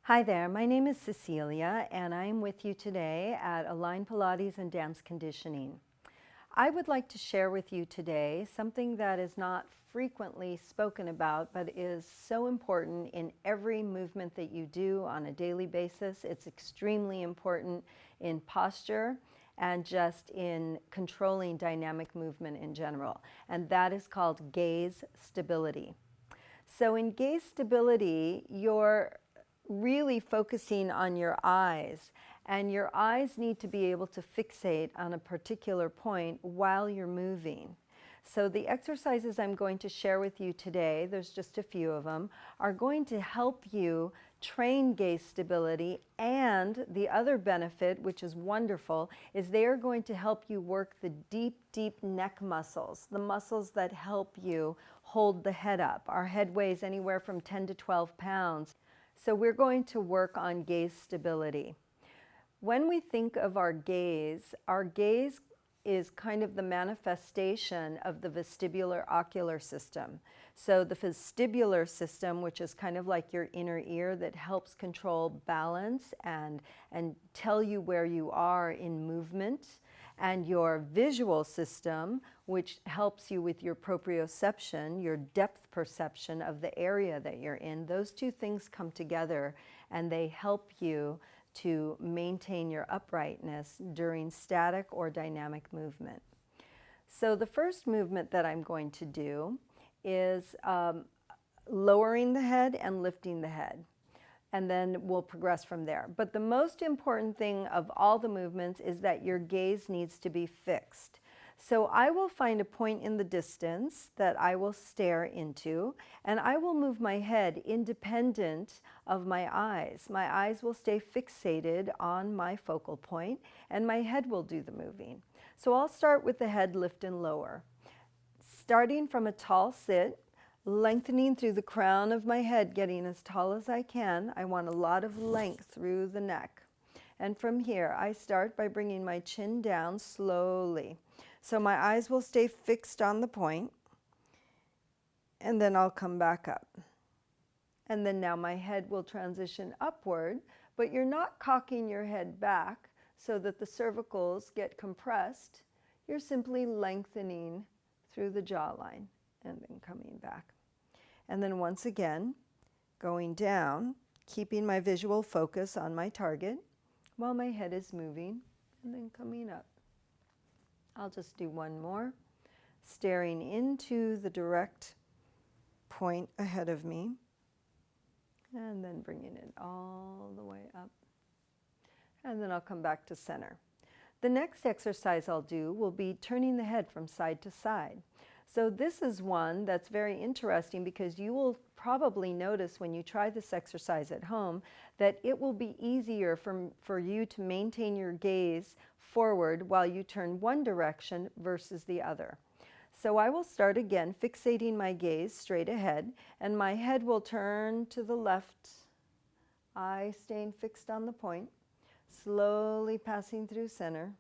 Hi there, my name is Cecilia and I'm with you today at Align Pilates and Dance Conditioning. I would like to share with you today something that is not frequently spoken about but is so important in every movement that you do on a daily basis. It's extremely important in posture and just in controlling dynamic movement in general, and that is called gaze stability. So in gaze stability, you're really focusing on your eyes, and your eyes need to be able to fixate on a particular point while you're moving. So the exercises I'm going to share with you today, there's just a few of them, are going to help you train gaze stability, and the other benefit, which is wonderful, is they are going to help you work the deep neck muscles, the muscles that help you hold the head up. Our head weighs anywhere from 10 to 12 pounds. So we're going to work on gaze stability. When we think of our gaze is kind of the manifestation of the vestibular ocular system. So the vestibular system, which is kind of like your inner ear that helps control balance and tell you where you are in movement, and your visual system, which helps you with your proprioception, your depth perception of the area that you're in. Those two things come together and they help you to maintain your uprightness during static or dynamic movement. So the first movement that I'm going to do is lowering the head and lifting the head, and then we'll progress from there. But the most important thing of all the movements is that your gaze needs to be fixed. So I will find a point in the distance that I will stare into, and I will move my head independent of my eyes. My eyes will stay fixated on my focal point, and my head will do the moving. So I'll start with the head lift and lower. Starting from a tall sit, lengthening through the crown of my head, getting as tall as I can. I want a lot of length through the neck. And from here, I start by bringing my chin down slowly. So my eyes will stay fixed on the point, and then I'll come back up. And then now my head will transition upward, but you're not cocking your head back so that the cervicals get compressed. You're simply lengthening through the jawline and then coming back. And then once again, going down, keeping my visual focus on my target while my head is moving, and then coming up. I'll just do one more, staring into the direct point ahead of me, and then bringing it all the way up. And then I'll come back to center. The next exercise I'll do will be turning the head from side to side. So this is one that's very interesting because you will probably notice when you try this exercise at home that it will be easier for you to maintain your gaze forward while you turn one direction versus the other. So I will start again, fixating my gaze straight ahead, and my head will turn to the left, eye staying fixed on the point, slowly passing through center,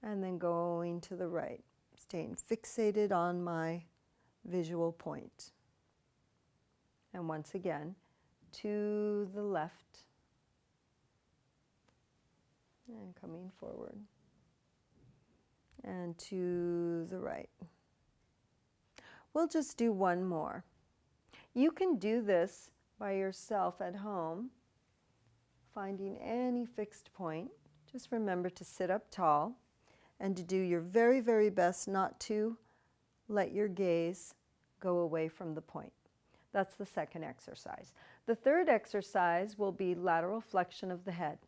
and then going to the right, staying fixated on my visual point. And once again, to the left, and coming forward, and to the right. We'll just do one more. You can do this by yourself at home, finding any fixed point. Just remember to sit up tall and to do your very best not to let your gaze go away from the point. That's the second exercise. The third exercise will be lateral flexion of the head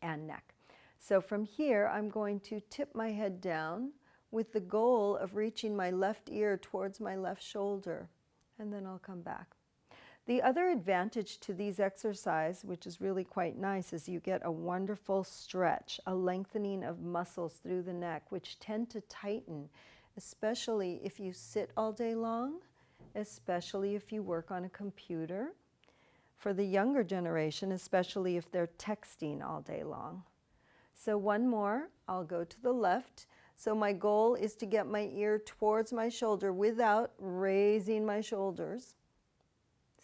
and neck. So from here, I'm going to tip my head down with the goal of reaching my left ear towards my left shoulder, and then I'll come back. The other advantage to these exercises, which is really quite nice, is you get a wonderful stretch, a lengthening of muscles through the neck, which tend to tighten, especially if you sit all day long, especially if you work on a computer. For the younger generation, especially if they're texting all day long. So one more, I'll go to the left. So my goal is to get my ear towards my shoulder without raising my shoulders.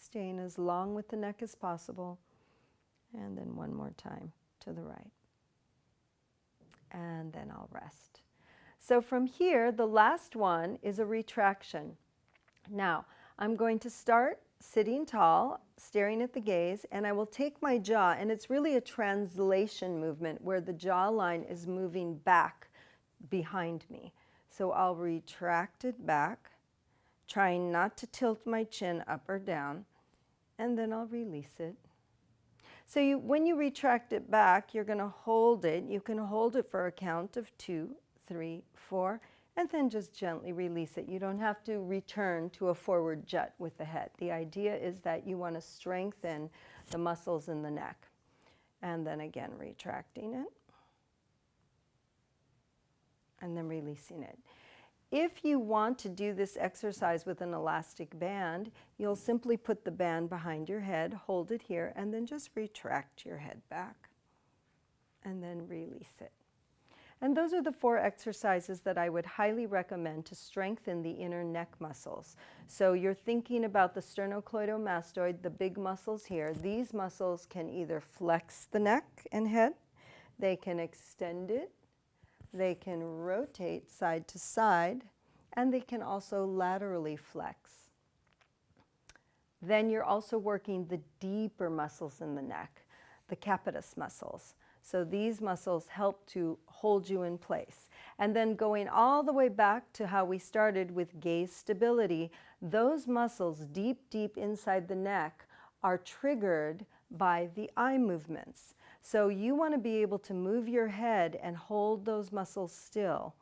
Staying as long with the neck as possible. And then one more time to the right. And then I'll rest. So from here, the last one is a retraction. Now, I'm going to start sitting tall, staring at the gaze, and I will take my jaw, and it's really a translation movement where the jawline is moving back behind me. So I'll retract it back, trying not to tilt my chin up or down, and then I'll release it. So when you retract it back, you're going to hold it. You can hold it for a count of 2, 3, 4, and then just gently release it. You don't have to return to a forward jut with the head. The idea is that you want to strengthen the muscles in the neck. And then again, retracting it. And then releasing it. If you want to do this exercise with an elastic band, you'll simply put the band behind your head, hold it here, and then just retract your head back. And then release it. And those are the 4 exercises that I would highly recommend to strengthen the inner neck muscles. So you're thinking about the sternocleidomastoid, the big muscles here. These muscles can either flex the neck and head, they can extend it, they can rotate side to side, and they can also laterally flex. Then you're also working the deeper muscles in the neck, the capitis muscles. So these muscles help to hold you in place. And then going all the way back to how we started with gaze stability, those muscles deep, deep inside the neck are triggered by the eye movements. So you want to be able to move your head and hold those muscles still.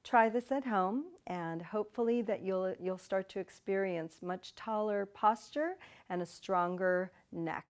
Try this at home, and hopefully that you'll start to experience much taller posture and a stronger neck.